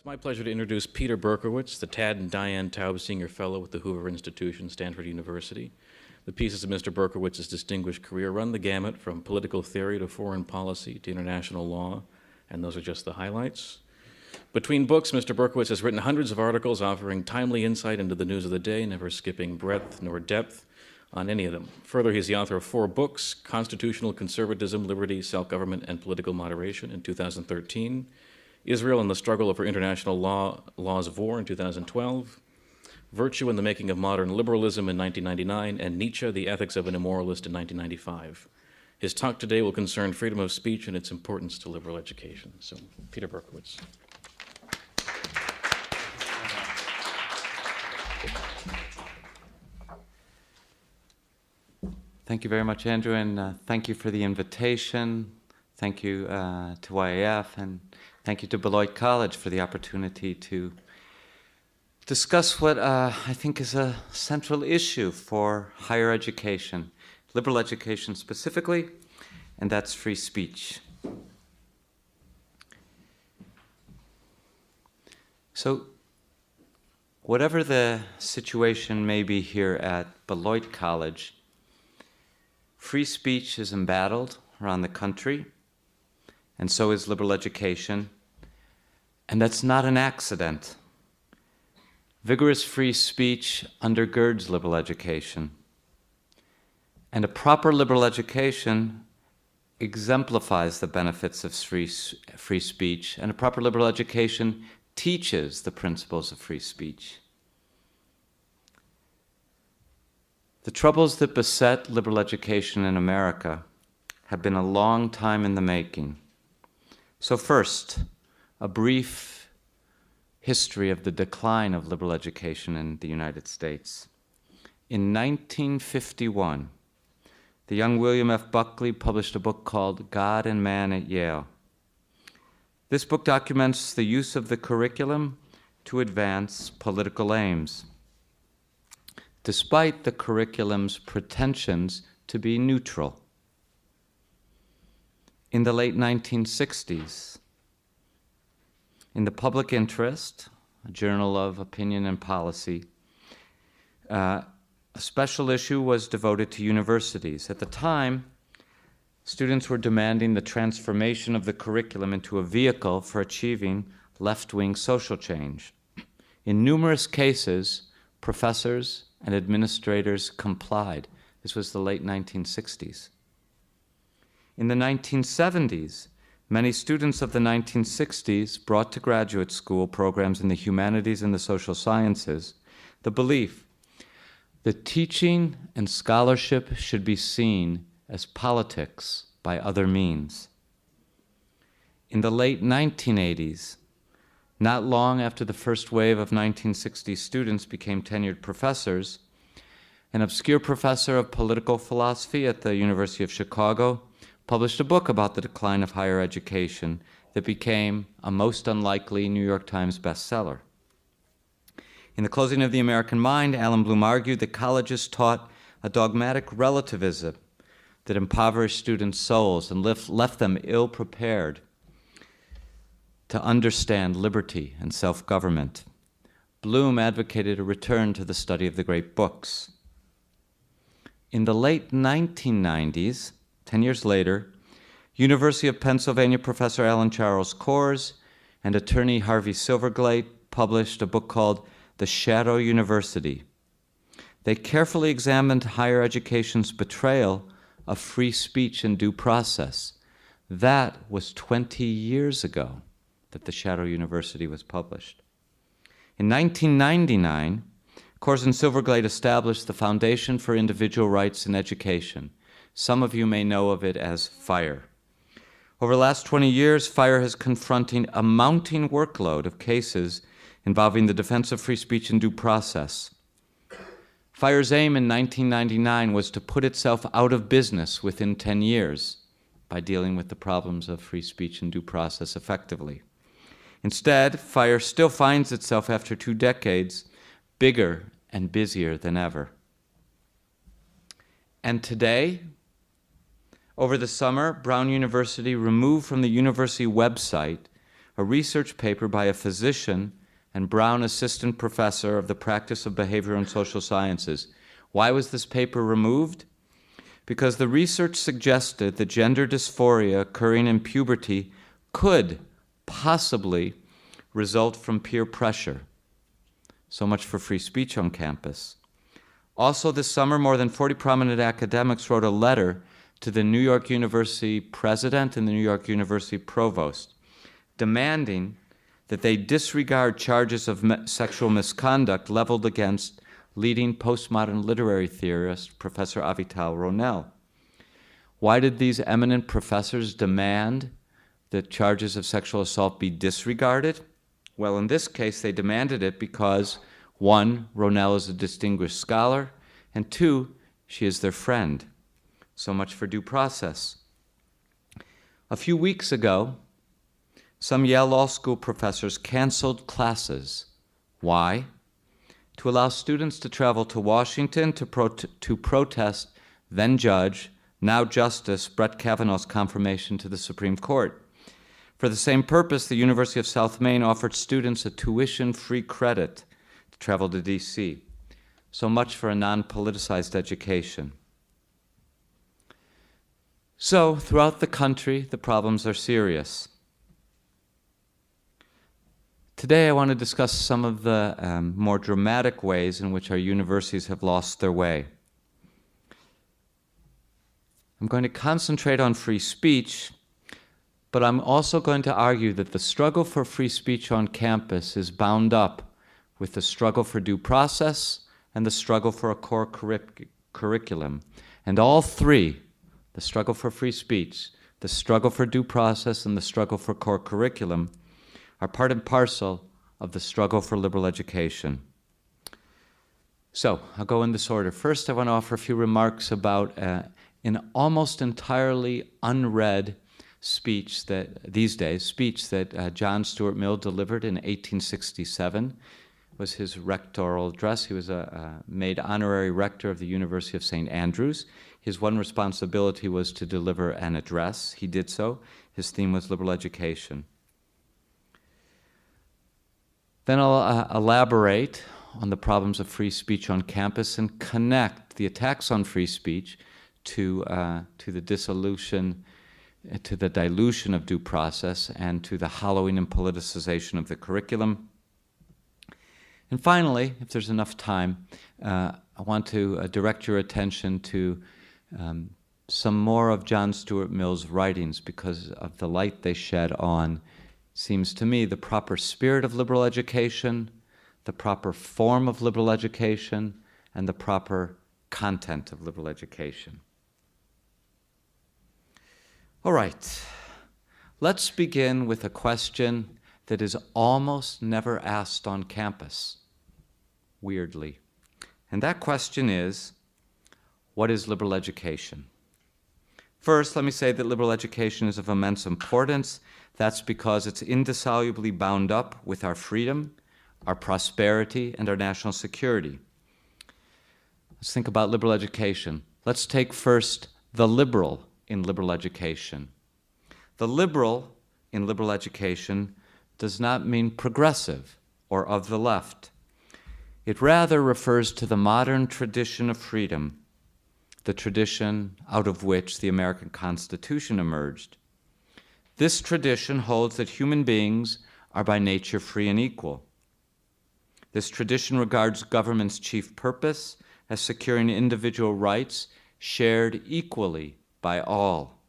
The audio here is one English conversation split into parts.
It's my pleasure to introduce Peter Berkowitz, the Tad and Dianne Taube Senior Fellow with the Hoover Institution, Stanford University. The pieces of Mr. Berkowitz's distinguished career run the gamut from political theory to foreign policy to international law, and those are just the highlights. Between books, Mr. Berkowitz has written hundreds of articles offering timely insight into the news of the day, never skipping breadth nor depth on any of them. Further, he's the author of 4 books, Constitutional Conservatism, Liberty, Self-Government, and Political Moderation in 2013, Israel and the Struggle over International Laws of War in 2012, Virtue and the Making of Modern Liberalism in 1999, and Nietzsche, The Ethics of an Immoralist in 1995. His talk today will concern freedom of speech and its importance to liberal education. So, Peter Berkowitz. Thank you very much, Andrew, and thank you for the invitation. Thank you to YAF, and thank you to Beloit College for the opportunity to discuss what I think is a central issue for higher education, liberal education specifically, and that's free speech. So, whatever the situation may be here at Beloit College, free speech is embattled around the country, and so is liberal education, and that's not an accident. Vigorous free speech undergirds liberal education, and a proper liberal education exemplifies the benefits of free speech, and a proper liberal education teaches the principles of free speech. The troubles that beset liberal education in America have been a long time in the making. So first, a brief history of the decline of liberal education in the United States. In 1951, the young William F. Buckley published a book called God and Man at Yale. This book documents the use of the curriculum to advance political aims, despite the curriculum's pretensions to be neutral. In the late 1960s, in the Public Interest, a journal of opinion and policy, a special issue was devoted to universities. At the time, students were demanding the transformation of the curriculum into a vehicle for achieving left-wing social change. In numerous cases, professors and administrators complied. This was the late 1960s. In the 1970s, many students of the 1960s brought to graduate school programs in the humanities and the social sciences the belief that teaching and scholarship should be seen as politics by other means. In the late 1980s, not long after the first wave of 1960 students became tenured professors, an obscure professor of political philosophy at the University of Chicago published a book about the decline of higher education that became a most unlikely New York Times bestseller. In The Closing of the American Mind, Alan Bloom argued that colleges taught a dogmatic relativism that impoverished students' souls and left them ill-prepared to understand liberty and self-government. Bloom advocated a return to the study of the great books. In the late 1990s, 10 years later, University of Pennsylvania professor Alan Charles Kors and attorney Harvey Silverglate published a book called The Shadow University. They carefully examined higher education's betrayal of free speech and due process. That was 20 years ago that The Shadow University was published. In 1999, Kors and Silverglate established the Foundation for Individual Rights in Education. Some of you may know of it as FIRE. Over the last 20 years, FIRE has confronting a mounting workload of cases involving the defense of free speech and due process. FIRE's aim in 1999 was to put itself out of business within 10 years by dealing with the problems of free speech and due process effectively. Instead, FIRE still finds itself after 2 decades bigger and busier than ever. And today, over the summer, Brown University removed from the university website a research paper by a physician and Brown assistant professor of the practice of behavioral and social sciences. Why was this paper removed? Because the research suggested that gender dysphoria occurring in puberty could possibly result from peer pressure. So much for free speech on campus. Also this summer, more than 40 prominent academics wrote a letter to the New York University president and the New York University provost, demanding that they disregard charges of sexual misconduct leveled against leading postmodern literary theorist, Professor Avital Ronell. Why did these eminent professors demand that charges of sexual assault be disregarded? Well, in this case, they demanded it because, one, Ronell is a distinguished scholar, and two, she is their friend. So much for due process. A few weeks ago, some Yale Law School professors canceled classes. Why? To allow students to travel to Washington to protest then Judge, now Justice Brett Kavanaugh's confirmation to the Supreme Court. For the same purpose, the University of South Maine offered students a tuition-free credit to travel to D.C. So much for a non-politicized education. So, throughout the country, the problems are serious. Today, I want to discuss some of the more dramatic ways in which our universities have lost their way. I'm going to concentrate on free speech, but I'm also going to argue that the struggle for free speech on campus is bound up with the struggle for due process and the struggle for a core curriculum. And all three, the struggle for free speech, the struggle for due process, and the struggle for core curriculum, are part and parcel of the struggle for liberal education. So, I'll go in this order. First, I want to offer a few remarks about an almost entirely unread speech that, these days, John Stuart Mill delivered in 1867. It was his rectoral address. He was made honorary rector of the University of St. Andrews. His one responsibility was to deliver an address. He did so. His theme was liberal education. Then I'll elaborate on the problems of free speech on campus and connect the attacks on free speech to the dissolution, to the dilution of due process, and to the hollowing and politicization of the curriculum. And finally, if there's enough time, I want to direct your attention to some more of John Stuart Mill's writings because of the light they shed on, seems to me, the proper spirit of liberal education, the proper form of liberal education, and the proper content of liberal education. All right, let's begin with a question that is almost never asked on campus, weirdly. And that question is, what is liberal education? First, let me say that liberal education is of immense importance. That's because it's indissolubly bound up with our freedom, our prosperity, and our national security. Let's think about liberal education. Let's take first the liberal in liberal education. The liberal in liberal education does not mean progressive or of the left. It rather refers to the modern tradition of freedom, the tradition out of which the American Constitution emerged. This tradition holds that human beings are by nature free and equal. This tradition regards government's chief purpose as securing individual rights shared equally by all.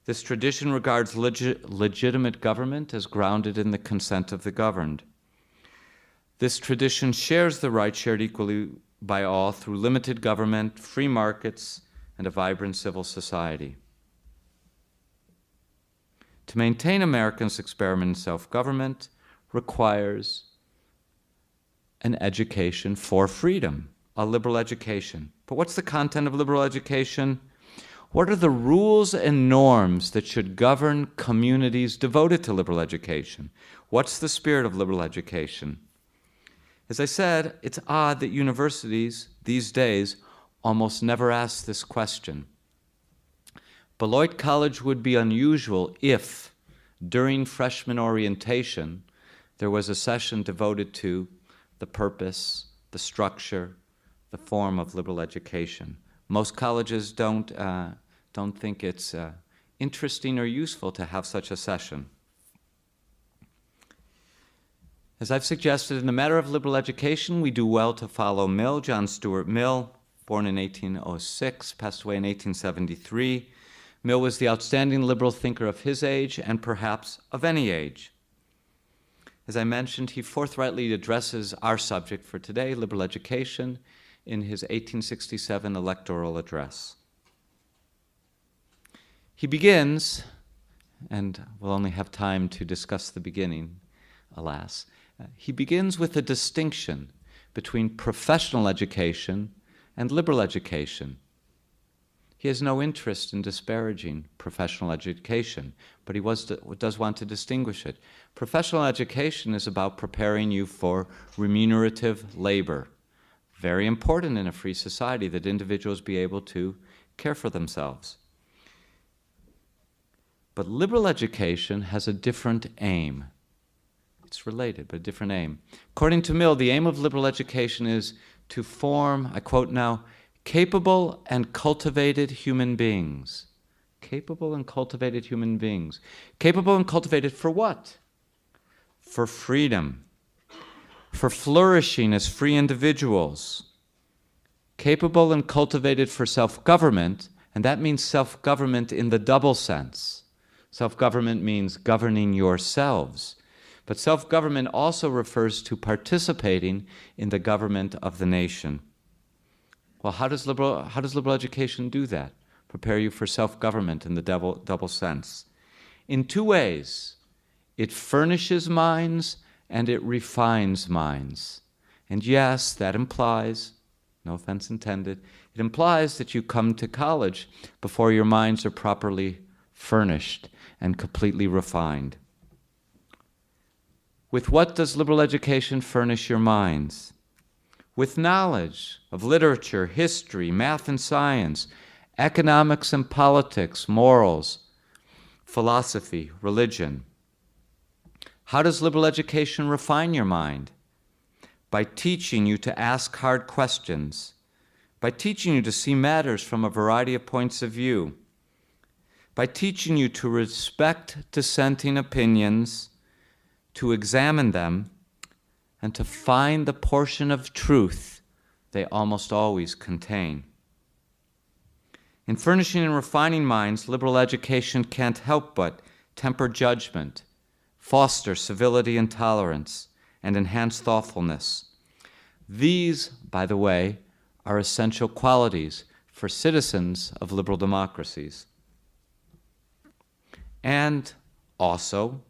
This tradition regards legitimate government as grounded in the consent of the governed. This tradition shares the rights shared equally by all through limited government, free markets, and a vibrant civil society. To maintain Americans' experiment in self-government requires an education for freedom, a liberal education. But what's the content of liberal education? What are the rules and norms that should govern communities devoted to liberal education? What's the spirit of liberal education? As I said, it's odd that universities these days almost never ask this question. Beloit College would be unusual if During freshman orientation, there was a session devoted to the purpose, the structure, the form of liberal education. Most colleges don't think it's interesting or useful to have such a session. As I've suggested, in the matter of liberal education, we do well to follow Mill, John Stuart Mill, born in 1806, passed away in 1873. Mill was the outstanding liberal thinker of his age and perhaps of any age. As I mentioned, he forthrightly addresses our subject for today, liberal education, in his 1867 electoral address. He begins, and we'll only have time to discuss the beginning, alas, he begins with a distinction between professional education and liberal education. He has no interest in disparaging professional education, but he does want to distinguish it. Professional education is about preparing you for remunerative labor. Very important in a free society that individuals be able to care for themselves. But liberal education has a different aim. It's related, but a different aim. According to Mill, the aim of liberal education is to form, I quote now, capable and cultivated human beings. Capable and cultivated human beings. Capable and cultivated for what? For freedom. For flourishing as free individuals. Capable and cultivated for self-government, and that means self-government in the double sense. Self-government means governing yourselves. But self-government also refers to participating in the government of the nation. Well, how does liberal education do that? Prepare you for self-government in the double sense. In two ways. It furnishes minds and it refines minds. And yes, that implies, no offense intended, it implies that you come to college before your minds are properly furnished and completely refined. With what does liberal education furnish your minds? With knowledge of literature, history, math and science, economics and politics, morals, philosophy, religion. How does liberal education refine your mind? By teaching you to ask hard questions, by teaching you to see matters from a variety of points of view, by teaching you to respect dissenting opinions, to examine them, and to find the portion of truth they almost always contain. In furnishing and refining minds, liberal education can't help but temper judgment, foster civility and tolerance, and enhance thoughtfulness. These, by the way, are essential qualities for citizens of liberal democracies. And also,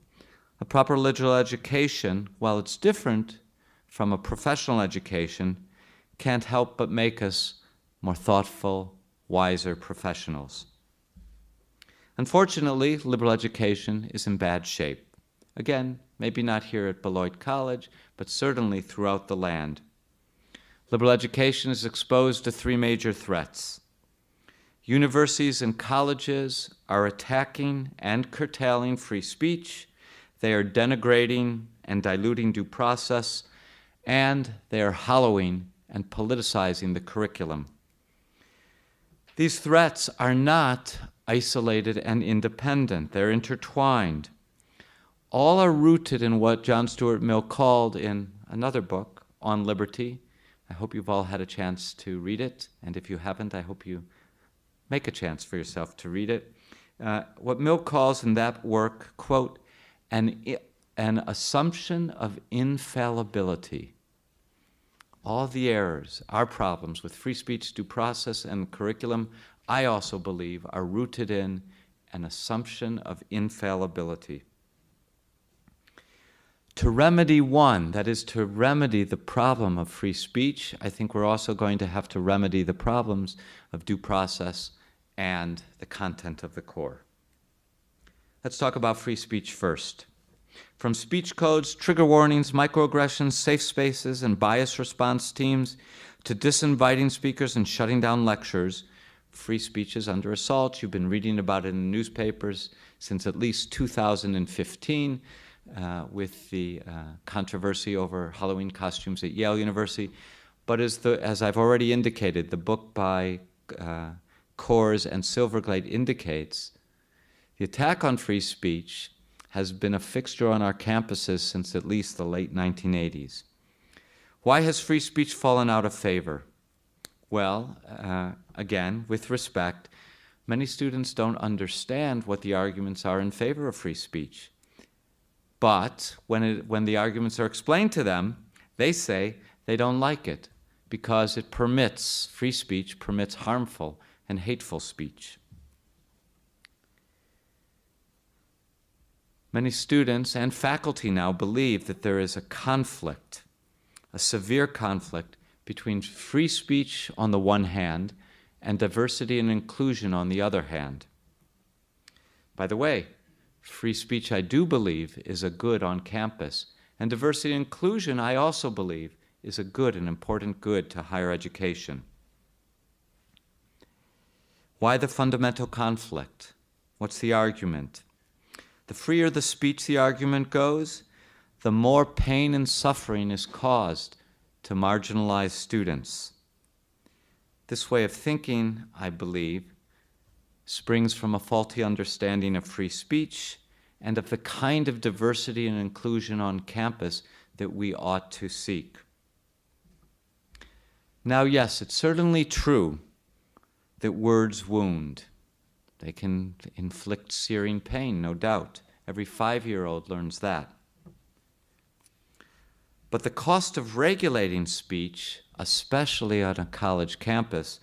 a proper liberal education, while it's different from a professional education, can't help but make us more thoughtful, wiser professionals. Unfortunately, liberal education is in bad shape. Again, maybe not here at Beloit College, but certainly throughout the land. Liberal education is exposed to three major threats. Universities and colleges are attacking and curtailing free speech. They are denigrating and diluting due process, and they are hollowing and politicizing the curriculum. These threats are not isolated and independent. They're intertwined. All are rooted in what John Stuart Mill called in another book, On Liberty. I hope you've all had a chance to read it, and if you haven't, I hope you make a chance for yourself to read it. What Mill calls in that work, quote, an assumption of infallibility. All the errors, our problems with free speech, due process, and curriculum, I also believe are rooted in an assumption of infallibility. To remedy one, that is to remedy the problem of free speech, I think we're also going to have to remedy the problems of due process and the content of the core. Let's talk about free speech first. From speech codes, trigger warnings, microaggressions, safe spaces, and bias response teams, to disinviting speakers and shutting down lectures, free speech is under assault. You've been reading about it in the newspapers since at least 2015 with the controversy over Halloween costumes at Yale University. But as I've already indicated, the book by Coors and Silverglade indicates, the attack on free speech has been a fixture on our campuses since at least the late 1980s. Why has free speech fallen out of favor? Well, again, with respect, many students don't understand what the arguments are in favor of free speech. But when the arguments are explained to them, they say they don't like it because free speech permits harmful and hateful speech. Many students and faculty now believe that there is a conflict, a severe conflict between free speech on the one hand and diversity and inclusion on the other hand. By the way, free speech, I do believe, is a good on campus, and diversity and inclusion, I also believe, is a good and important good to higher education. Why the fundamental conflict? What's the argument? The freer the speech the argument goes, the more pain and suffering is caused to marginalized students. This way of thinking, I believe, springs from a faulty understanding of free speech and of the kind of diversity and inclusion on campus that we ought to seek. Now, yes, it's certainly true that words wound. They can inflict searing pain, no doubt. Every 5-year-old learns that. But the cost of regulating speech, especially on a college campus,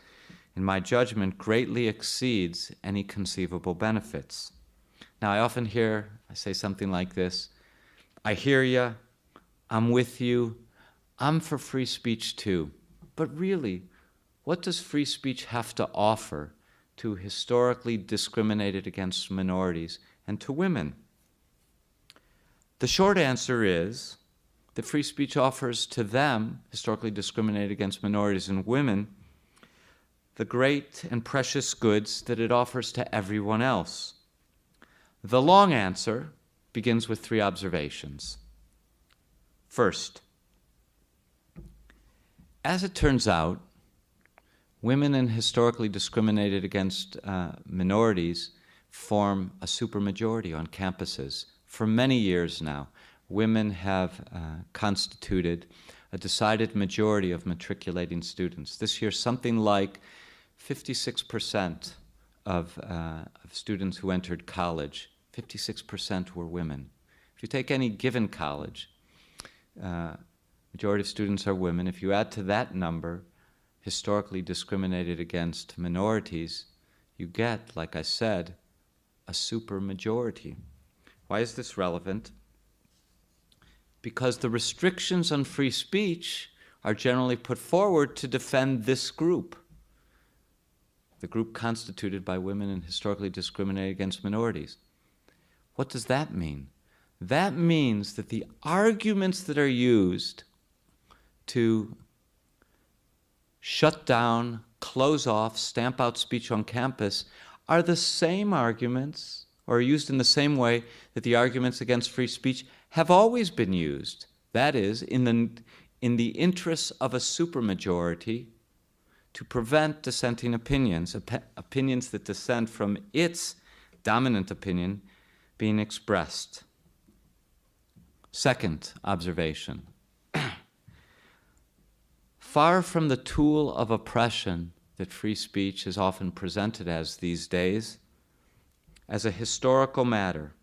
in my judgment, greatly exceeds any conceivable benefits. Now, I often I say something like this: I hear you, I'm with you, I'm for free speech too. But really, what does free speech have to offer to historically discriminated against minorities and to women? The short answer is that free speech offers to them, historically discriminated against minorities and women, the great and precious goods that it offers to everyone else. The long answer begins with 3 observations. First, as it turns out, women and historically discriminated against minorities form a supermajority on campuses. For many years now, women have constituted a decided majority of matriculating students. This year, something like 56% of students who entered college, 56% were women. If you take any given college, majority of students are women. If you add to that number historically discriminated against minorities, you get, like I said, a supermajority. Why is this relevant? Because the restrictions on free speech are generally put forward to defend this group, the group constituted by women and historically discriminated against minorities. What does that mean? That means that the arguments that are used to shut down, close off, stamp out speech on campus are the same arguments, or are used in the same way that the arguments against free speech have always been used. That is, in the interests of a supermajority, to prevent dissenting opinions, opinions that dissent from its dominant opinion being expressed. Second observation. Far from the tool of oppression that free speech is often presented as these days, as a historical matter,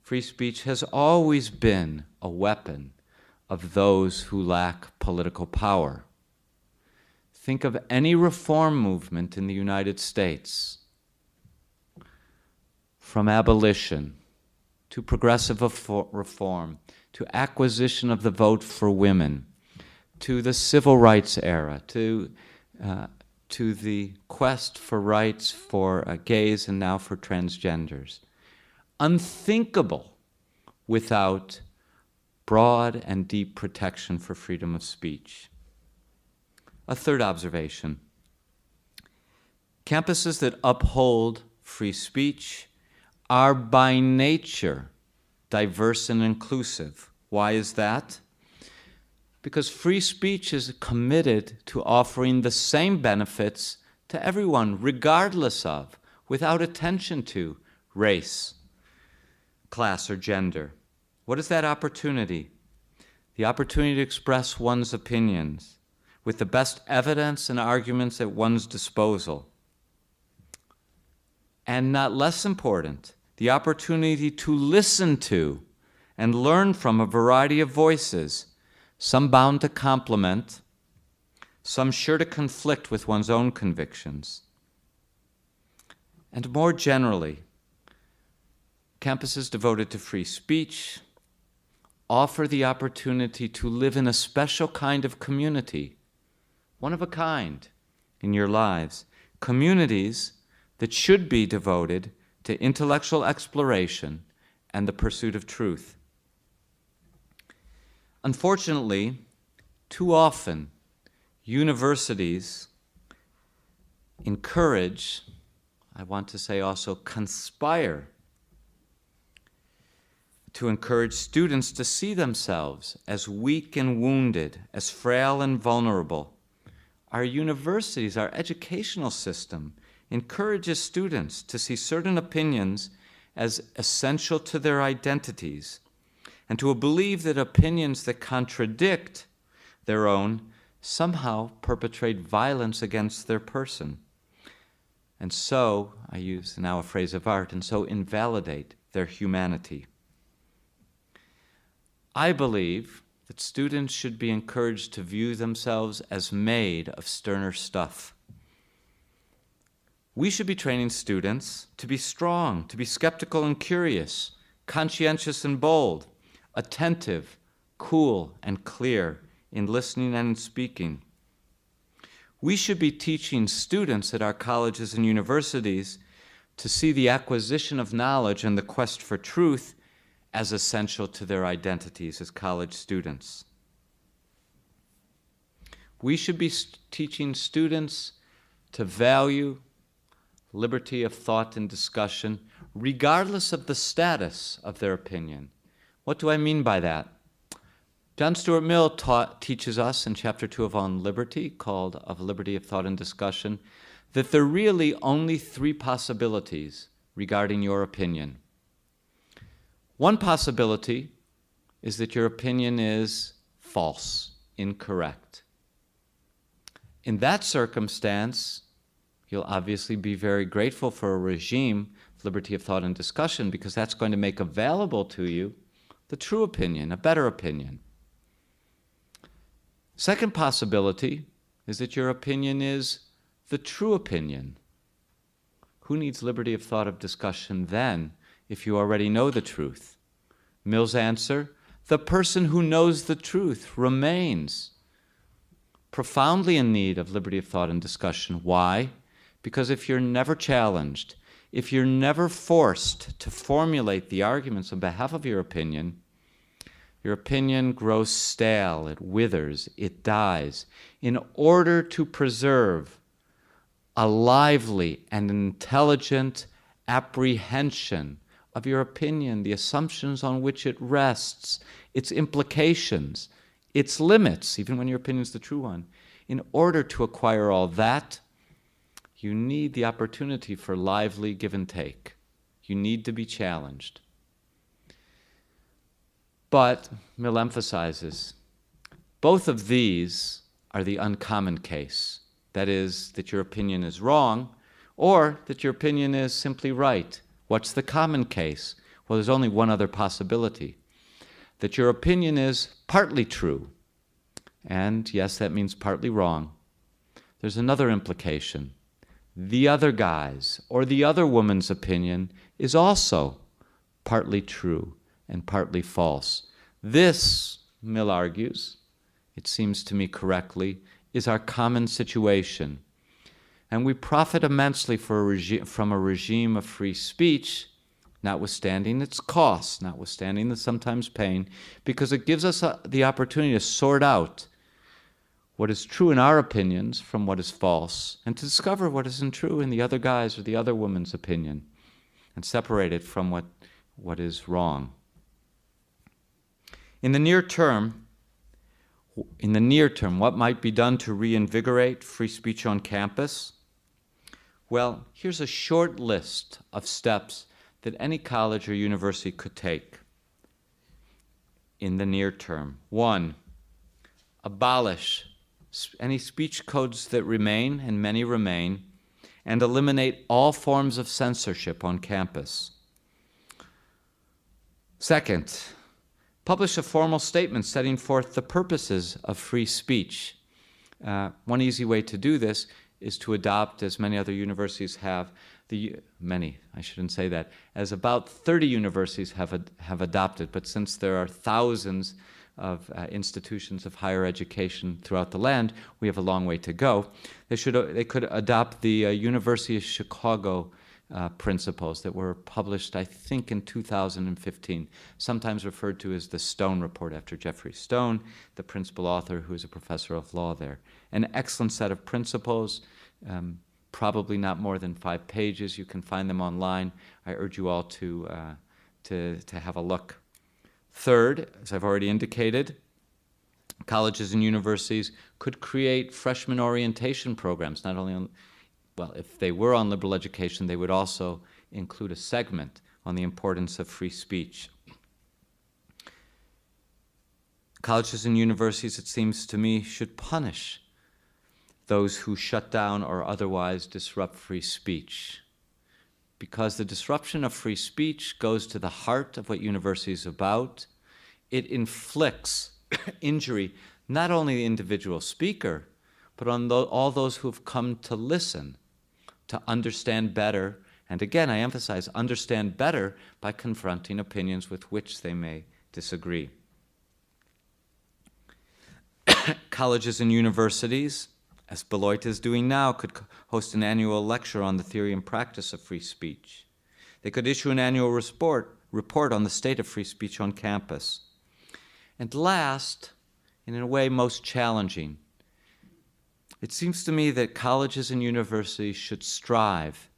free speech has always been a weapon of those who lack political power. Think of any reform movement in the United States, from abolition to progressive reform, to acquisition of the vote for women, to the civil rights era, to the quest for rights for gays and now for transgenders. Unthinkable without broad and deep protection for freedom of speech. A third observation. Campuses that uphold free speech are by nature diverse and inclusive. Why is that? Because free speech is committed to offering the same benefits to everyone, regardless of, without attention to, race, class, or gender. What is that opportunity? The opportunity to express one's opinions with the best evidence and arguments at one's disposal. And not less important, the opportunity to listen to and learn from a variety of voices, some bound to complement, some sure to conflict with one's own convictions. And more generally, campuses devoted to free speech offer the opportunity to live in a special kind of community, one of a kind in your lives, communities that should be devoted to intellectual exploration and the pursuit of truth. Unfortunately, too often, universities encourage, I want to say also conspire, to encourage students to see themselves as weak and wounded, as frail and vulnerable. Our universities, our educational system, encourages students to see certain opinions as essential to their identities, and to believe that opinions that contradict their own somehow perpetrate violence against their person. And so, I use now a phrase of art, and so invalidate their humanity. I believe that students should be encouraged to view themselves as made of sterner stuff. We should be training students to be strong, to be skeptical and curious, conscientious and bold, attentive, cool, and clear in listening and in speaking. We should be teaching students at our colleges and universities to see the acquisition of knowledge and the quest for truth as essential to their identities as college students. We should be teaching students to value liberty of thought and discussion, regardless of the status of their opinion. What do I mean by that? John Stuart Mill teaches us in Chapter 2 of On Liberty, called Of Liberty of Thought and Discussion, that there are really only three possibilities regarding your opinion. One possibility is that your opinion is false, incorrect. In that circumstance, you'll obviously be very grateful for a regime of liberty of thought and discussion, because that's going to make available to you the true opinion, a better opinion. Second possibility is that your opinion is the true opinion. Who needs liberty of thought of discussion then, if you already know the truth? Mill's answer: the person who knows the truth remains profoundly in need of liberty of thought and discussion. Why? Because if you're never challenged, if you're never forced to formulate the arguments on behalf of your opinion grows stale, it withers, it dies. In order to preserve a lively and intelligent apprehension of your opinion, the assumptions on which it rests, its implications, its limits, even when your opinion is the true one, in order to acquire all that, you need the opportunity for lively give and take. You need to be challenged. But, Mill emphasizes, both of these are the uncommon case. That is, that your opinion is wrong, or that your opinion is simply right. What's the common case? Well, there's only one other possibility. That your opinion is partly true. And yes, that means partly wrong. There's another implication. The other guy's or the other woman's opinion is also partly true and partly false. This, Mill argues, it seems to me correctly, is our common situation. And we profit immensely from a regime of free speech, notwithstanding its costs, notwithstanding the sometimes pain, because it gives us the opportunity to sort out what is true in our opinions from what is false, and to discover what isn't true in the other guy's or the other woman's opinion, and separate it from what is wrong. In the near term, what might be done to reinvigorate free speech on campus? Well, here's a short list of steps that any college or university could take in the near term. 1, abolish any speech codes that remain, and many remain, and eliminate all forms of censorship on campus. 2nd, publish a formal statement setting forth the purposes of free speech. One easy way to do this is to adopt, as many other universities have, as about 30 universities have adopted, but since there are thousands of institutions of higher education throughout the land, we have a long way to go. They could adopt the University of Chicago principles that were published, I think, in 2015, sometimes referred to as the Stone Report after Jeffrey Stone, the principal author who is a professor of law there. An excellent set of principles, probably not more than 5 pages. You can find them online. I urge you all to have a look. 3rd, as I've already indicated, colleges and universities could create freshman orientation programs, not only on, well, if they were on liberal education, they would also include a segment on the importance of free speech. Colleges and universities, it seems to me, should punish those who shut down or otherwise disrupt free speech, because the disruption of free speech goes to the heart of what university is about. It inflicts injury not only the individual speaker, but on all those who have come to listen, to understand better, and again, I emphasize, understand better by confronting opinions with which they may disagree. Colleges and universities, as Beloit is doing now, could host an annual lecture on the theory and practice of free speech. They could issue an annual report on the state of free speech on campus. And last, and in a way most challenging, it seems to me that colleges and universities should strive,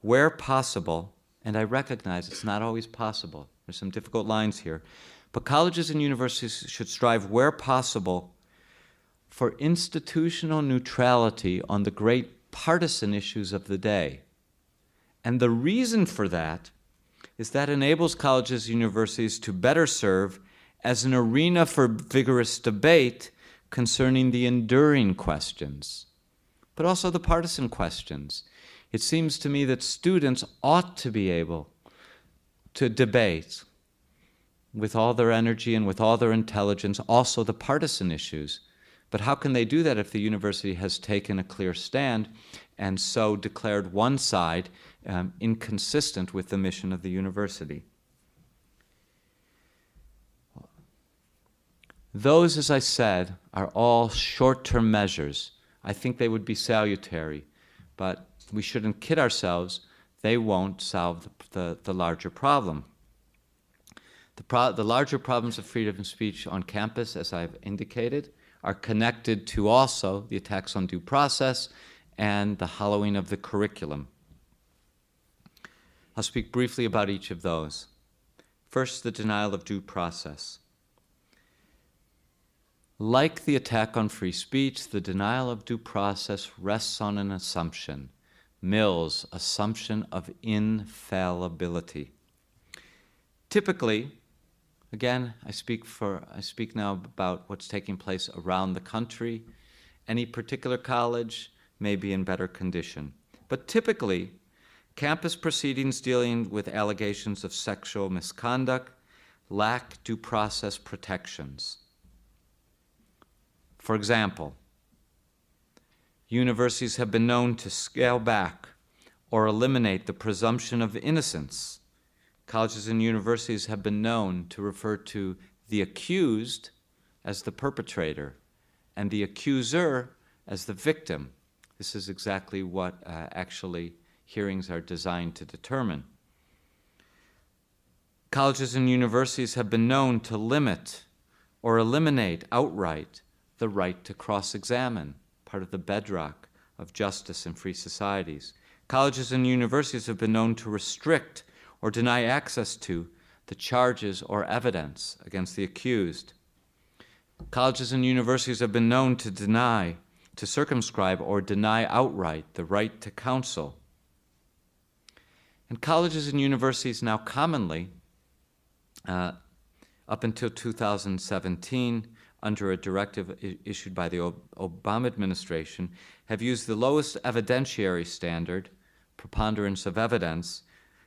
where possible, and I recognize it's not always possible, there's some difficult lines here, but colleges and universities should strive, where possible, for institutional neutrality on the great partisan issues of the day. And the reason for that is that enables colleges and universities to better serve as an arena for vigorous debate concerning the enduring questions, but also the partisan questions. It seems to me that students ought to be able to debate with all their energy and with all their intelligence, also the partisan issues. But how can they do that if the university has taken a clear stand and so declared one side inconsistent with the mission of the university? Those, as I said, are all short-term measures. I think they would be salutary, but we shouldn't kid ourselves. They won't solve the larger problem. The larger problems of freedom of speech on campus, as I've indicated, are connected to also the attacks on due process and the hollowing of the curriculum. I'll speak briefly about each of those. First, the denial of due process. Like the attack on free speech, the denial of due process rests on an assumption, Mill's assumption of infallibility. Typically, again, I speak now about what's taking place around the country. Any particular college may be in better condition. But typically, campus proceedings dealing with allegations of sexual misconduct lack due process protections. For example, universities have been known to scale back or eliminate the presumption of innocence. Colleges and universities have been known to refer to the accused as the perpetrator and the accuser as the victim. This is exactly what actually hearings are designed to determine. Colleges and universities have been known to limit or eliminate outright the right to cross-examine, part of the bedrock of justice in free societies. Colleges and universities have been known to restrict or deny access to the charges or evidence against the accused. Colleges and universities have been known to deny, to circumscribe or deny outright the right to counsel. And colleges and universities now commonly, up until 2017, under a directive issued by the Obama administration, have used the lowest evidentiary standard, preponderance of evidence,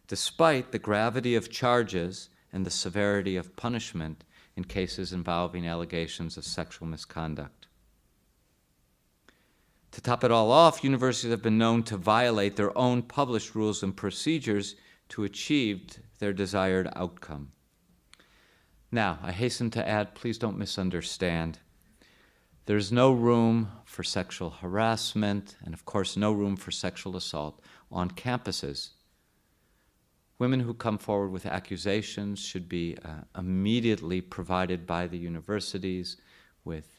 despite the gravity of charges and the severity of punishment in cases involving allegations of sexual misconduct. To top it all off, universities have been known to violate their own published rules and procedures to achieve their desired outcome. Now, I hasten to add, please don't misunderstand. There's no room for sexual harassment and, of course, no room for sexual assault on campuses. Women who come forward with accusations should be immediately provided by the universities with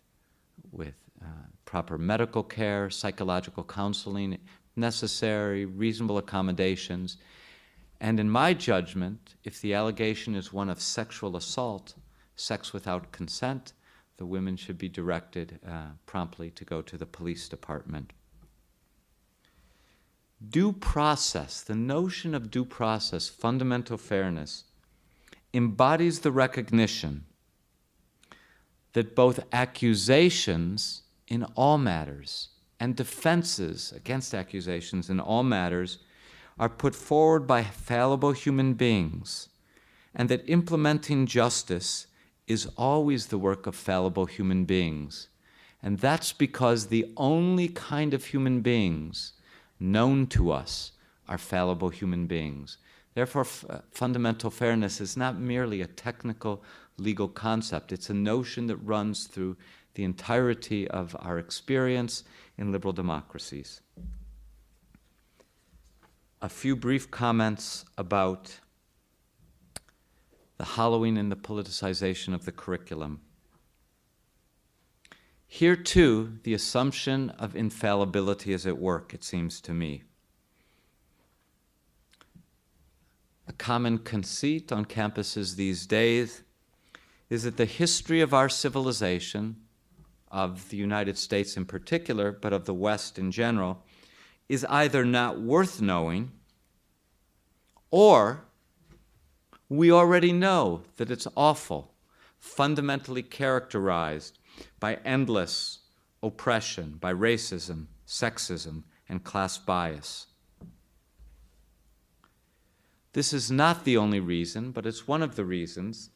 proper medical care, psychological counseling, necessary, reasonable accommodations. And in my judgment, if the allegation is one of sexual assault, sex without consent, the women should be directed promptly to go to the police department. Due process, the notion of due process, fundamental fairness, embodies the recognition that both accusations in all matters and defenses against accusations in all matters are put forward by fallible human beings, and that implementing justice is always the work of fallible human beings. And that's because the only kind of human beings known to us are fallible human beings. Therefore, fundamental fairness is not merely a technical legal concept. It's a notion that runs through the entirety of our experience in liberal democracies. A few brief comments about the hollowing and the politicization of the curriculum. Here, too, the assumption of infallibility is at work, it seems to me. A common conceit on campuses these days is that the history of our civilization, of the United States in particular, but of the West in general, is either not worth knowing, or we already know that it's awful, fundamentally characterized by endless oppression, by racism, sexism, and class bias. This is not the only reason, but it's one of the reasons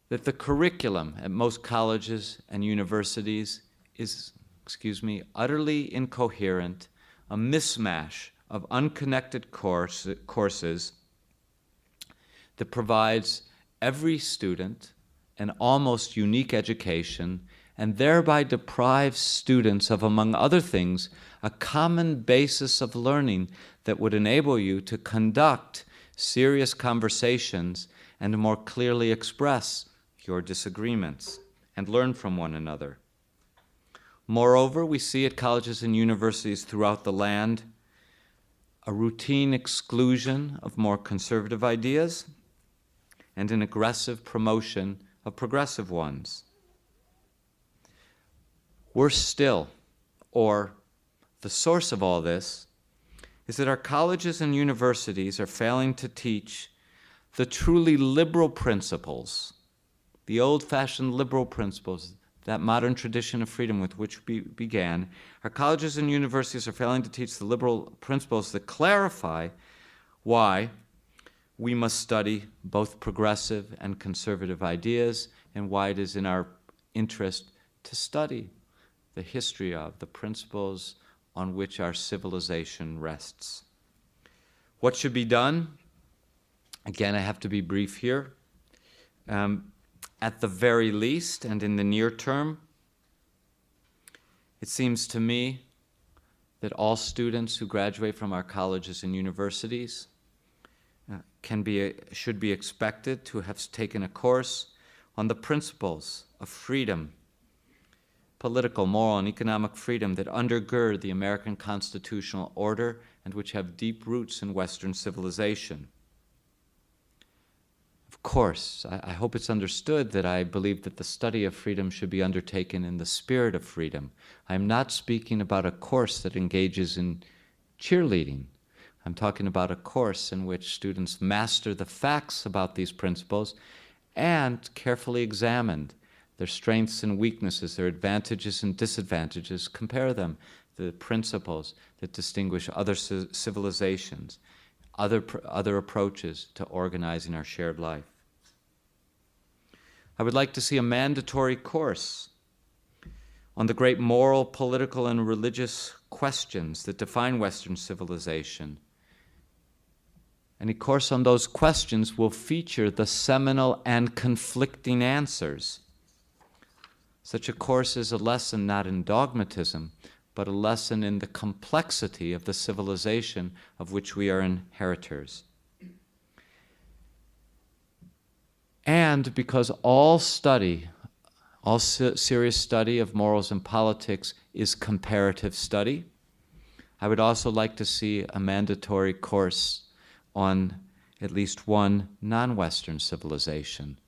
that the curriculum at most colleges and universities is, utterly incoherent, a mismatch of unconnected courses that provides every student an almost unique education and thereby deprives students of, among other things, a common basis of learning that would enable you to conduct serious conversations and more clearly express your disagreements and learn from one another. Moreover, we see at colleges and universities throughout the land a routine exclusion of more conservative ideas and an aggressive promotion of progressive ones. Worse still, or the source of all this, is that our colleges and universities are failing to teach the truly liberal principles, the old-fashioned liberal principles, that modern tradition of freedom with which we began. Our colleges and universities are failing to teach the liberal principles that clarify why we must study both progressive and conservative ideas, and why it is in our interest to study the history of the principles on which our civilization rests. What should be done? Again, I have to be brief here. At the very least, and in the near term, it seems to me that all students who graduate from our colleges and universities should be expected to have taken a course on the principles of freedom, political, moral, and economic freedom that undergird the American constitutional order and which have deep roots in Western civilization. Of course, I hope it's understood that I believe that the study of freedom should be undertaken in the spirit of freedom. I'm not speaking about a course that engages in cheerleading. I'm talking about a course in which students master the facts about these principles and carefully examine their strengths and weaknesses, their advantages and disadvantages, compare them, the principles that distinguish other civilizations, other approaches to organizing our shared life. I would like to see a mandatory course on the great moral, political, and religious questions that define Western civilization. Any course on those questions will feature the seminal and conflicting answers. Such a course is a lesson not in dogmatism, but a lesson in the complexity of the civilization of which we are inheritors. And because all serious study of morals and politics is comparative study, I would also like to see a mandatory course on at least one non-Western civilization.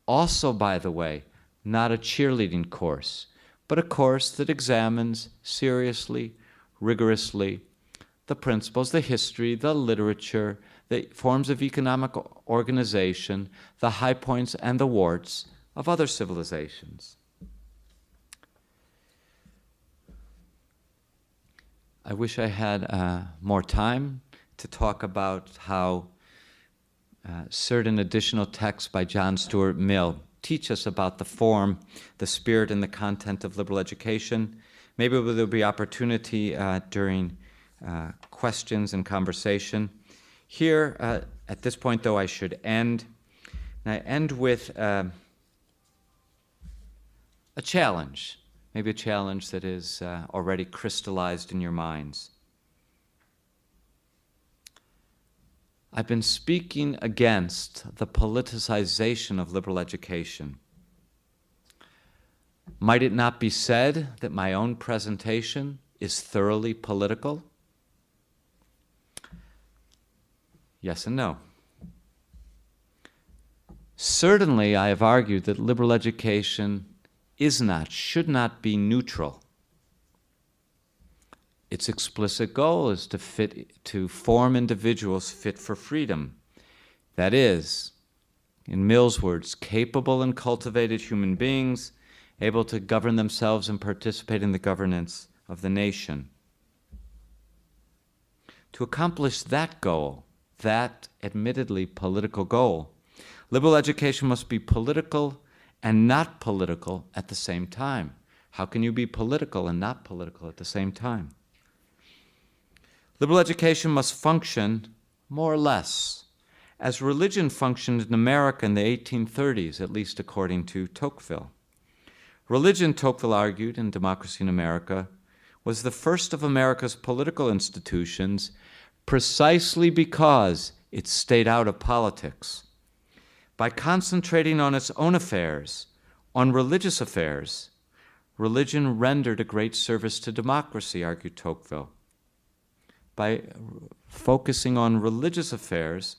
Also, by the way, not a cheerleading course, but a course that examines seriously, rigorously, the principles, the history, the literature, the forms of economic organization, the high points and the warts of other civilizations. I wish I had more time to talk about how certain additional texts by John Stuart Mill teach us about the form, the spirit, and the content of liberal education. Maybe there'll be opportunity during questions and conversation. Here, at this point, though, I should end. And I end with a challenge, maybe a challenge that is already crystallized in your minds. I've been speaking against the politicization of liberal education. Might it not be said that my own presentation is thoroughly political? Yes and no. Certainly, I have argued that liberal education is not, should not be neutral. Its explicit goal is to form individuals fit for freedom. That is, in Mill's words, capable and cultivated human beings, able to govern themselves and participate in the governance of the nation. To accomplish that goal, that admittedly political goal, liberal education must be political and not political at the same time. How can you be political and not political at the same time? Liberal education must function, more or less, as religion functioned in America in the 1830s, at least according to Tocqueville. Religion, Tocqueville argued, in Democracy in America, was the first of America's political institutions precisely because it stayed out of politics. By concentrating on its own affairs, on religious affairs, religion rendered a great service to democracy, argued Tocqueville. By focusing on religious affairs,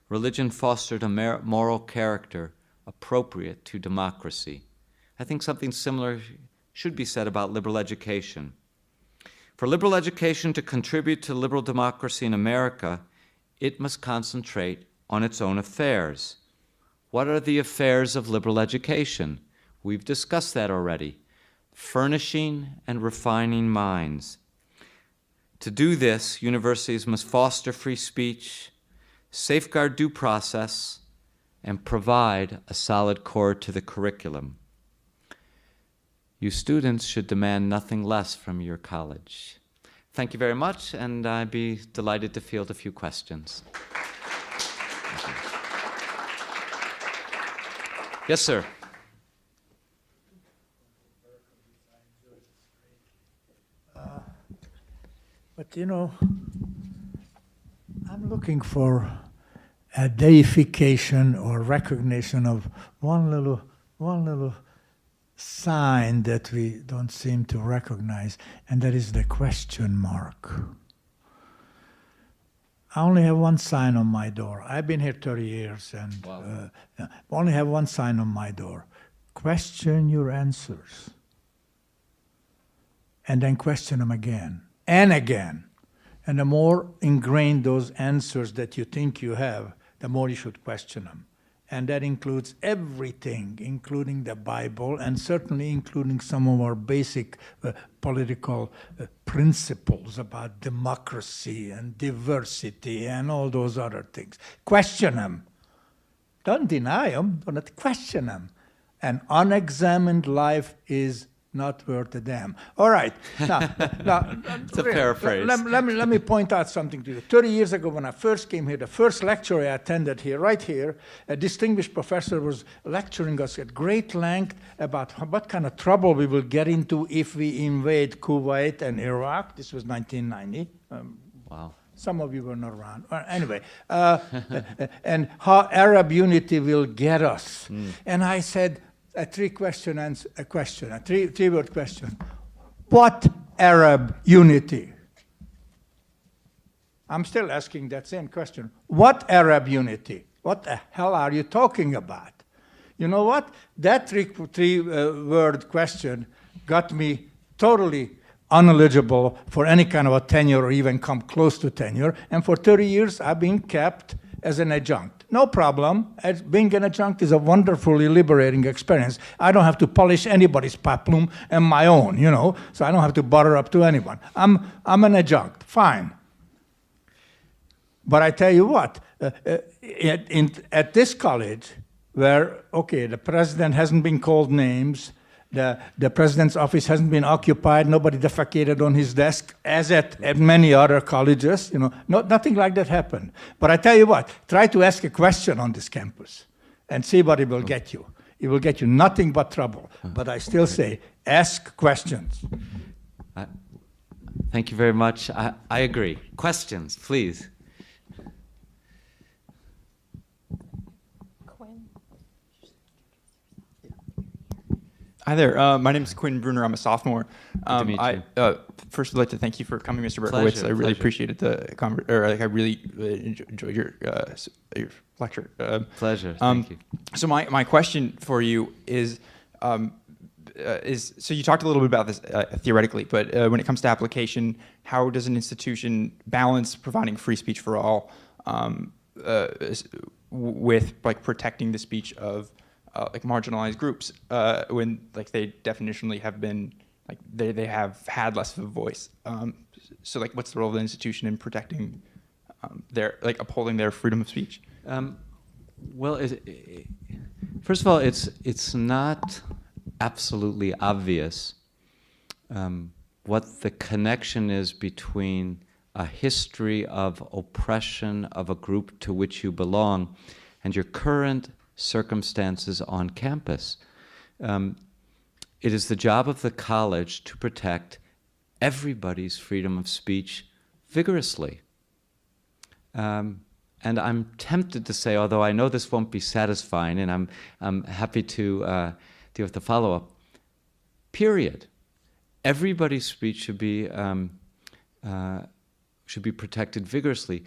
religion fostered a moral character appropriate to democracy. I think something similar should be said about liberal education. For liberal education to contribute to liberal democracy in America, it must concentrate on its own affairs. What are the affairs of liberal education? We've discussed that already. Furnishing and refining minds. To do this, universities must foster free speech, safeguard due process, and provide a solid core to the curriculum. You students should demand nothing less from your college. Thank you very much, and I'd be delighted to field a few questions. Yes, sir. But you know, I'm looking for a deification or recognition of one little sign that we don't seem to recognize, and that is the question mark. I only have one sign on my door. I've been here 30 years, and Wow. I only have one sign on my door. Question your answers. And then question them again and again. And the more ingrained those answers that you think you have, the more you should question them. And that includes everything, including the Bible, and certainly including some of our basic political principles about democracy and diversity and all those other things. Question them. Don't deny them, but question them. An unexamined life is not worth a damn. All right. Now, It's a paraphrase. Let me point out something to you. 30 years ago, when I first came here, the first lecture I attended here, right here, a distinguished professor was lecturing us at great length about what kind of trouble we will get into if we invade Kuwait and Iraq. This was 1990. Wow. Some of you were not around. Anyway, and how Arab unity will get us. And I said, a three-word question. What Arab unity? I'm still asking that same question. What Arab unity? What the hell are you talking about? You know what? That three-word question got me totally uneligible for any kind of a tenure or even come close to tenure. And for 30 years, I've been kept as an adjunct. No problem. Being an adjunct is a wonderfully liberating experience. I don't have to polish anybody's peplum and my own, you know, so I don't have to butter up to anyone. I'm an adjunct. Fine. But I tell you what, at this college, where, okay, the president hasn't been called names, the president's office hasn't been occupied, nobody defecated on his desk, as at many other colleges, you know, nothing like that happened. But I tell you what, try to ask a question on this campus and see what it will get you. It will get you nothing but trouble. But I still say, ask questions. Thank you very much. I agree. Questions, please. Hi there. My name is Quinn Bruner. I'm a sophomore. to meet you. First, I'd like to thank you for coming, Mr. Berkowitz. Pleasure, I really pleasure. appreciated I really enjoyed your lecture. Pleasure. Thank you. So my question for you is so you talked a little bit about this theoretically, but when it comes to application, how does an institution balance providing free speech for all with like protecting the speech of like marginalized groups when like they definitionally have been like they have had less of a voice. So like what's the role of the institution in protecting their like upholding their freedom of speech? Well, first of all, it's not absolutely obvious what the connection is between a history of oppression of a group to which you belong and your current circumstances on campus. It is the job of the college to protect everybody's freedom of speech vigorously. And I'm tempted to say, although I know this won't be satisfying, and I'm happy to deal with the follow-up, period. Everybody's speech should be protected vigorously.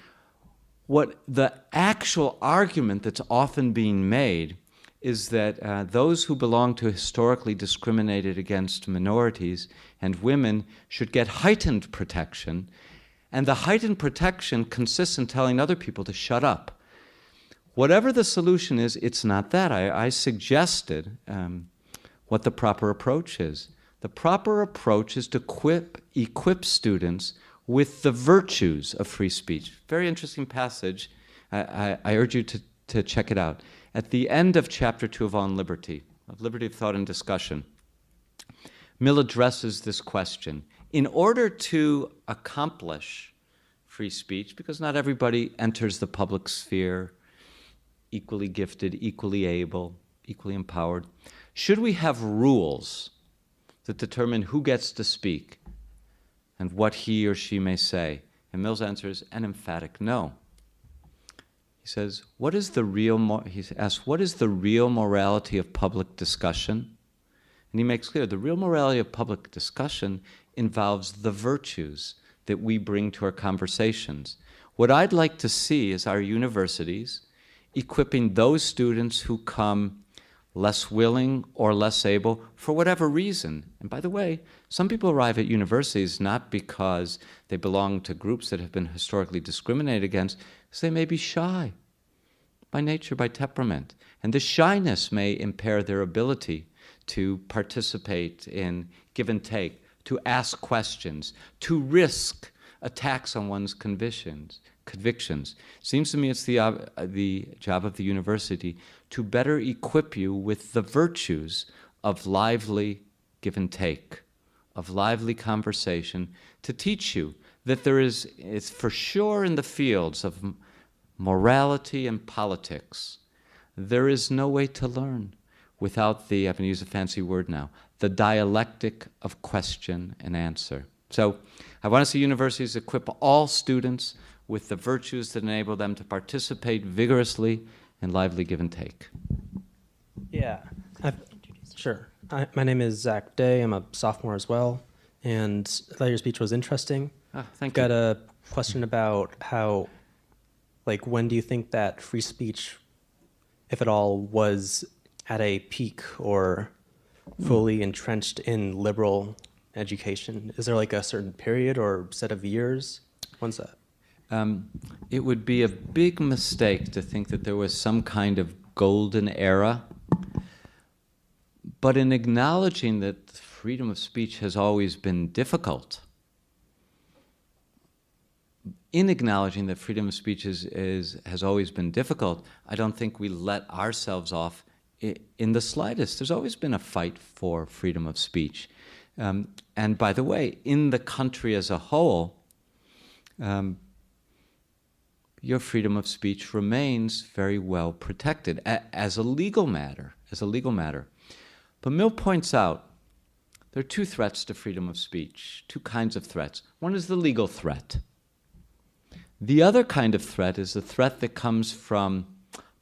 What the actual argument that's often being made is that those who belong to historically discriminated against minorities and women should get heightened protection, and the heightened protection consists in telling other people to shut up. Whatever the solution is, it's not that. I suggested what the proper approach is. The proper approach is to equip students with the virtues of free speech. Very interesting passage. I urge you to check it out. At the end of Chapter 2 of Liberty of Thought and Discussion, Mill addresses this question. In order to accomplish free speech, because not everybody enters the public sphere equally gifted, equally able, equally empowered, should we have rules that determine who gets to speak and what he or she may say? And Mill's answer is an emphatic no. He says, he asks, what is the real morality of public discussion? And And he makes clear the real morality of public discussion involves the virtues that we bring to our conversations. What I'd like to see is our universities equipping those students who come less willing or less able for whatever reason. And by the way, some people arrive at universities not because they belong to groups that have been historically discriminated against, because they may be shy by nature, by temperament. And the shyness may impair their ability to participate in give and take, to ask questions, to risk attacks on one's convictions. Seems to me it's the job of the university to better equip you with the virtues of lively give and take, of lively conversation, to teach you that it's for sure in the fields of morality and politics, there is no way to learn without I'm going to use a fancy word now, the dialectic of question and answer. So I want to see universities equip all students with the virtues that enable them to participate vigorously in lively give and take. Yeah, sure. My name is Zach Day. I'm a sophomore as well, and I thought your speech was interesting. Thank you. Got a question about how, when do you think that free speech, if at all, was at a peak or fully entrenched in liberal education? Is there a certain period or set of years? When's that? It would be a big mistake to think that there was some kind of golden era. But in acknowledging that freedom of speech has always been difficult, has always been difficult, I don't think we let ourselves off in the slightest. There's always been a fight for freedom of speech. And by the way, in the country as a whole, your freedom of speech remains very well protected as a legal matter. But Mill points out there are two threats to freedom of speech, two kinds of threats. One is the legal threat. The other kind of threat is the threat that comes from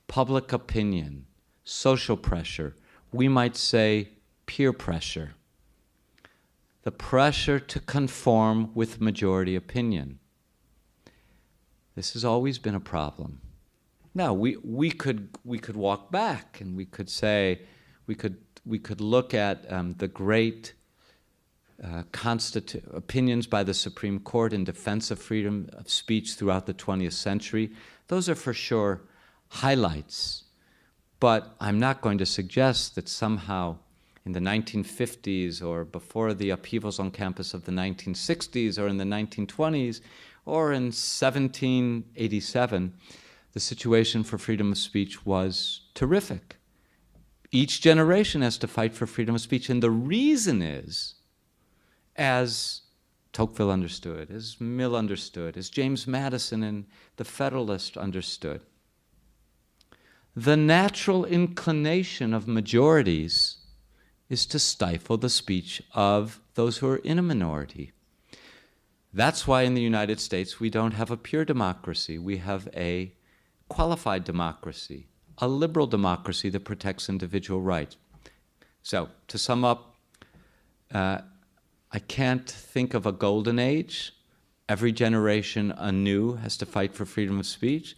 public opinion, social pressure, we might say peer pressure, the pressure to conform with majority opinion. This has always been a problem. Now, we could walk back and we could say, we could look at the great opinions by the Supreme Court in defense of freedom of speech throughout the 20th century. Those are for sure highlights. But I'm not going to suggest that somehow in the 1950s or before the upheavals on campus of the 1960s or in the 1920s or in 1787, the situation for freedom of speech was terrific. Each generation has to fight for freedom of speech, and the reason is, as Tocqueville understood, as Mill understood, as James Madison and the Federalist understood, the natural inclination of majorities is to stifle the speech of those who are in a minority. That's why in the United States we don't have a pure democracy. We have a qualified democracy, a liberal democracy that protects individual rights. So, to sum up, I can't think of a golden age. Every generation anew has to fight for freedom of speech.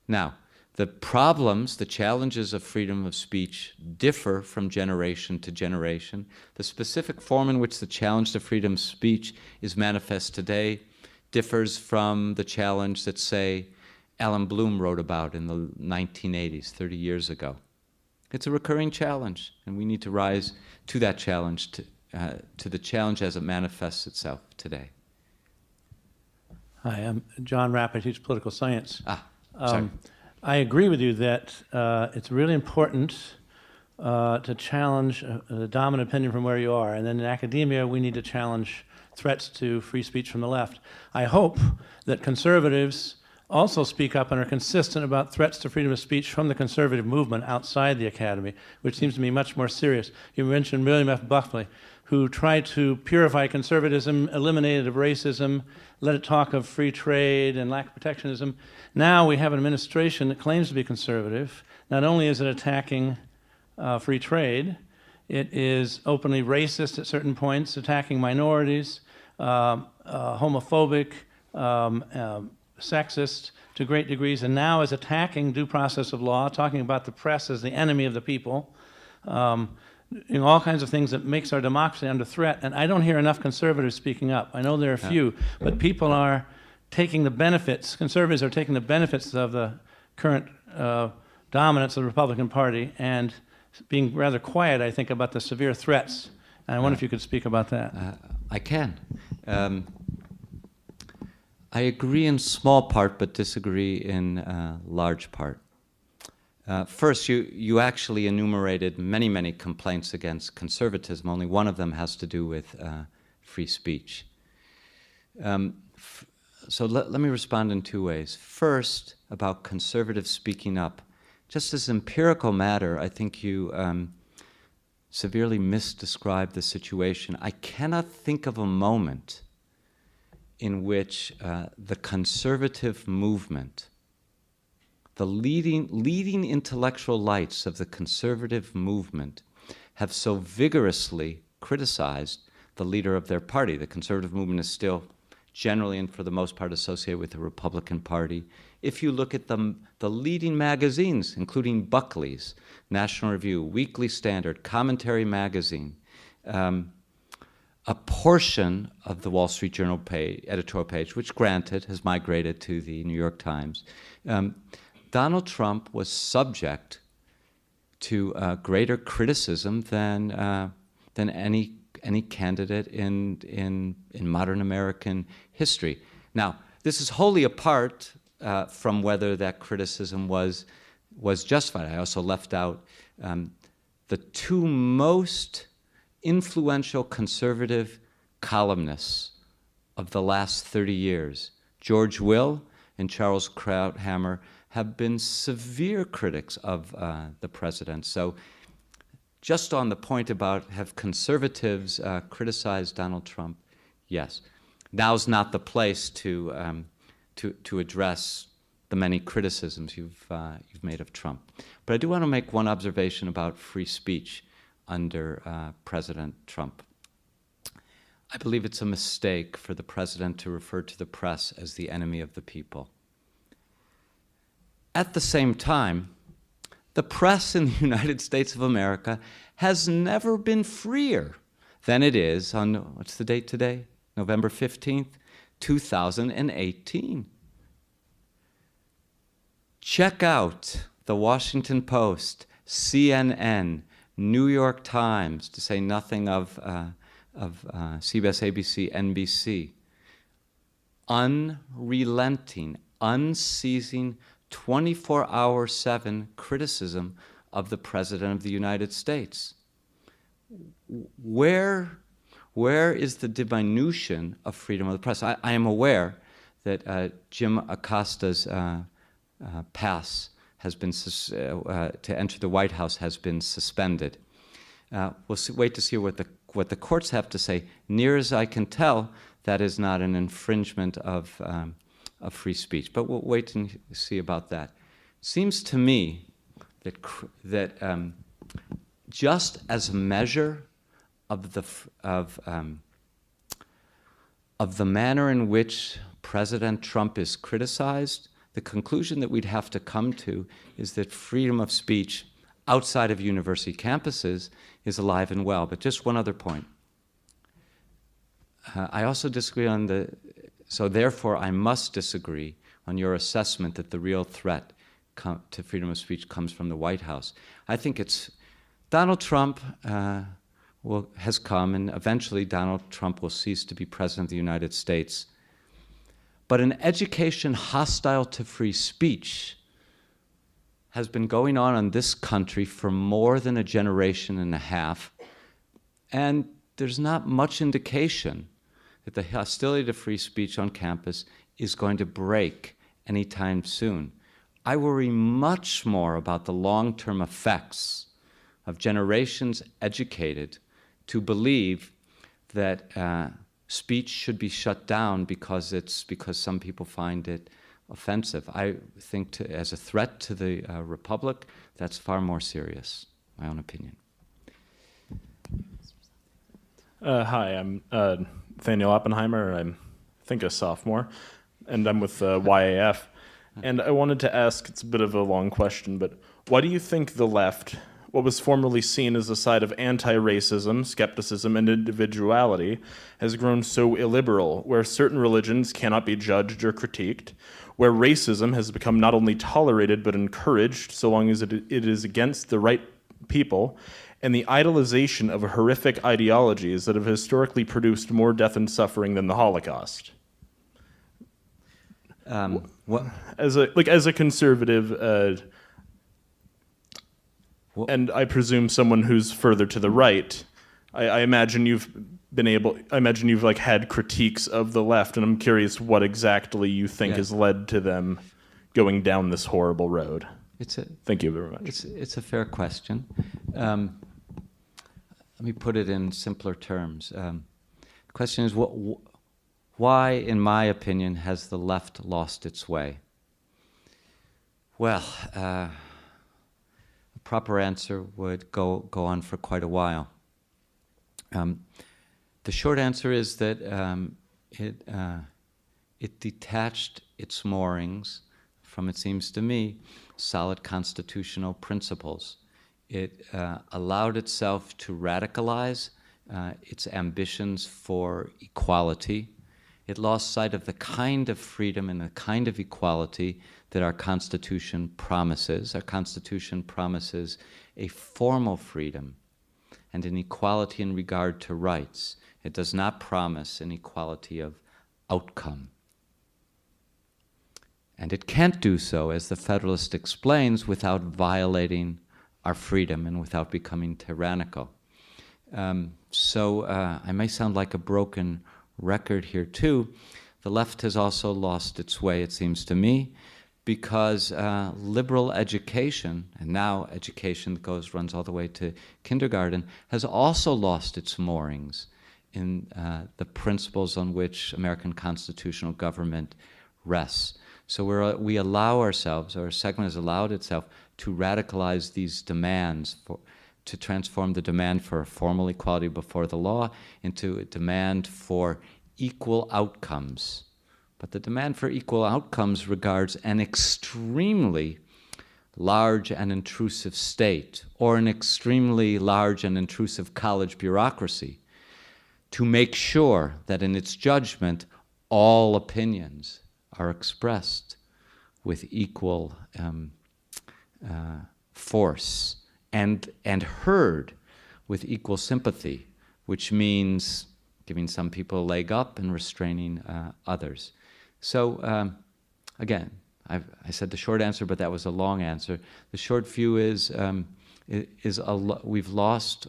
Now, the problems, the challenges of freedom of speech differ from generation to generation. The specific form in which the challenge to freedom of speech is manifest today differs from the challenge that, say, Alan Bloom wrote about in the 1980s, 30 years ago. It's a recurring challenge, and we need to rise to that challenge, to the challenge as it manifests itself today. Hi, I'm John Rapp. I teach political science. Sorry. I agree with you that it's really important to challenge the dominant opinion from where you are. And then in academia, we need to challenge threats to free speech from the left. I hope that conservatives also speak up and are consistent about threats to freedom of speech from the conservative movement outside the academy, which seems to me much more serious. You mentioned William F. Buckley, who tried to purify conservatism, eliminated racism, let it talk of free trade and lack of protectionism. Now we have an administration that claims to be conservative. Not only is it attacking free trade, It is openly racist at certain points, attacking minorities, homophobic, sexist to great degrees, and now is attacking due process of law, talking about the press as the enemy of the people, all kinds of things that makes our democracy under threat. And I don't hear enough conservatives speaking up. I know there are a few, but people are taking the benefits, conservatives are taking the benefits of the current dominance of the Republican Party and being rather quiet, I think, about the severe threats. And I wonder if you could speak about that. I can. I agree in small part, but disagree in large part. First, you actually enumerated many complaints against conservatism. Only one of them has to do with free speech. So let me respond in two ways. First, about conservatives speaking up. Just as empirical matter, I think you severely misdescribed the situation. I cannot think of a moment in which the conservative movement, the leading intellectual lights of the conservative movement, have so vigorously criticized the leader of their party. The conservative movement is still generally and for the most part associated with the Republican Party. If you look at the leading magazines, including Buckley's, National Review, Weekly Standard, Commentary Magazine, a portion of the Wall Street Journal editorial page, which granted has migrated to the New York Times, Donald Trump was subject to greater criticism than any candidate in modern American history. Now, this is wholly apart from whether that criticism was justified. I also left out the two most influential conservative columnists of the last 30 years, George Will and Charles Krauthammer, have been severe critics of the president. So just on the point about have conservatives criticized Donald Trump, yes. Now's not the place to address the many criticisms you've made of Trump. But I do want to make one observation about free speech under President Trump. I believe it's a mistake for the president to refer to the press as the enemy of the people. At the same time, the press in the United States of America has never been freer than it is on, what's the date today? November 15th, 2018. Check out the Washington Post, CNN, New York Times, to say nothing of CBS, ABC, NBC. Unrelenting, unceasing, 24/7 criticism of the President of the United States. Where is the diminution of freedom of the press? I am aware that Jim Acosta's pass has been to enter the White House has been suspended. We'll wait to see what the courts have to say. Near as I can tell, that is not an infringement of free speech. But we'll wait and see about that. Seems to me that just as a measure of the manner in which President Trump is criticized, the conclusion that we'd have to come to is that freedom of speech outside of university campuses is alive and well. But just one other point. I also disagree on so therefore I must disagree on your assessment that the real threat to freedom of speech comes from the White House. I think it's Donald Trump has come, and eventually Donald Trump will cease to be president of the United States. But an education hostile to free speech has been going on in this country for more than a generation and a half, and there's not much indication that the hostility to free speech on campus is going to break anytime soon. I worry much more about the long-term effects of generations educated to believe that speech should be shut down because some people find it offensive. I think as a threat to the republic, that's far more serious, my own opinion. Hi, I'm Nathaniel Oppenheimer. I think a sophomore, and I'm with YAF. And I wanted to ask, it's a bit of a long question, but why do you think the left, what was formerly seen as a side of anti-racism, skepticism, and individuality, has grown so illiberal, where certain religions cannot be judged or critiqued, where racism has become not only tolerated but encouraged so long as it is against the right people, and the idolization of horrific ideologies that have historically produced more death and suffering than the Holocaust? What? As a conservative, and I presume someone who's further to the right, I imagine you've had critiques of the left, and I'm curious what exactly you think has led to them going down this horrible road. Thank you very much. It's a fair question. Let me put it in simpler terms. The question is, why, in my opinion, has the left lost its way? Well, a proper answer would go on for quite a while. The short answer is that it detached its moorings from, it seems to me, solid constitutional principles. It allowed itself to radicalize its ambitions for equality. It lost sight of the kind of freedom and the kind of equality that our Constitution promises. Our Constitution promises a formal freedom and an equality in regard to rights. It does not promise an equality of outcome. And it can't do so, as the Federalist explains, without violating our freedom and without becoming tyrannical. So I may sound like a broken record here too. The left has also lost its way, it seems to me, because liberal education, and now education that runs all the way to kindergarten, has also lost its moorings in the principles on which American constitutional government rests. So we allow ourselves, or a segment has allowed itself, to radicalize these demands, to transform the demand for formal equality before the law into a demand for equal outcomes. But the demand for equal outcomes regards an extremely large and intrusive state, or an extremely large and intrusive college bureaucracy, to make sure that in its judgment all opinions are expressed with equal force and heard with equal sympathy, which means giving some people a leg up and restraining others. So again, I said the short answer, but that was a long answer. The short view is we've lost,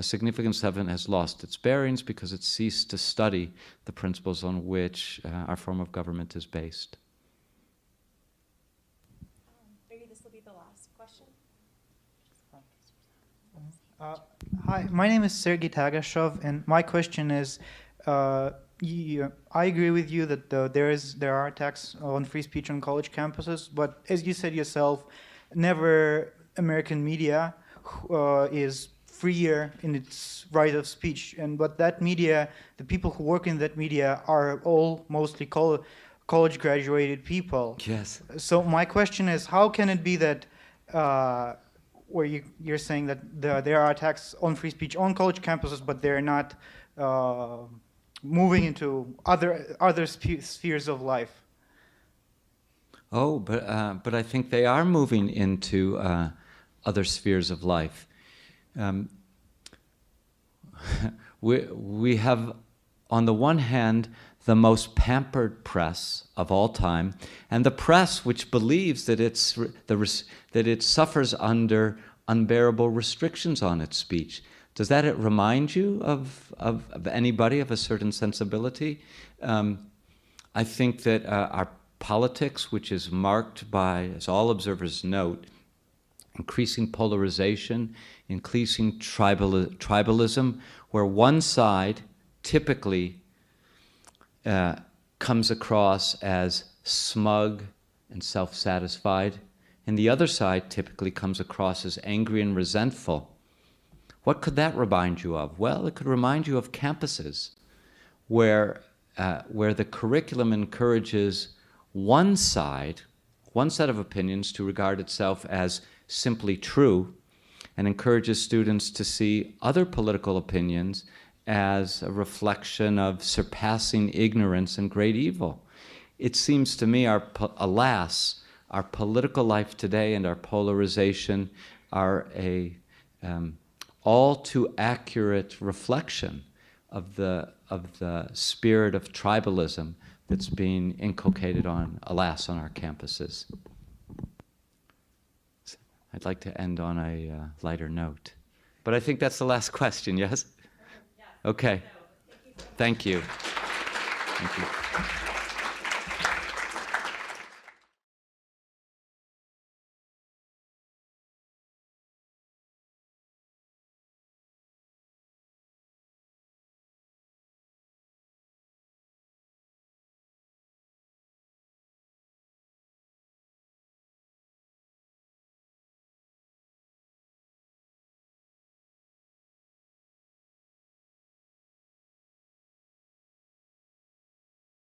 a significant segment has lost its bearings because it ceased to study the principles on which our form of government is based. Maybe this will be the last question. Hi, my name is Sergei Tagashov, and my question is, I agree with you that there are attacks on free speech on college campuses, but as you said yourself, never American media is freer in its right of speech, but that media, the people who work in that media are all mostly college graduated people. Yes. So my question is, how can it be that where you're saying that there are attacks on free speech on college campuses, but they're not moving into other spheres of life? Oh, but I think they are moving into other spheres of life. We have, on the one hand, the most pampered press of all time, and the press which believes that it suffers under unbearable restrictions on its speech. Does that remind you of anybody of a certain sensibility? I think that our politics, which is marked by, as all observers note, increasing polarization, increasing tribalism, where one side typically comes across as smug and self-satisfied, and the other side typically comes across as angry and resentful. What could that remind you of? Well, it could remind you of campuses where the curriculum encourages one side, one set of opinions to regard itself as simply true, and encourages students to see other political opinions as a reflection of surpassing ignorance and great evil. It seems to me, alas, our political life today and our polarization are a all too accurate reflection of the spirit of tribalism that's being inculcated alas, on our campuses. I'd like to end on a lighter note. But I think that's the last question, yes? Okay. Thank you. Thank you.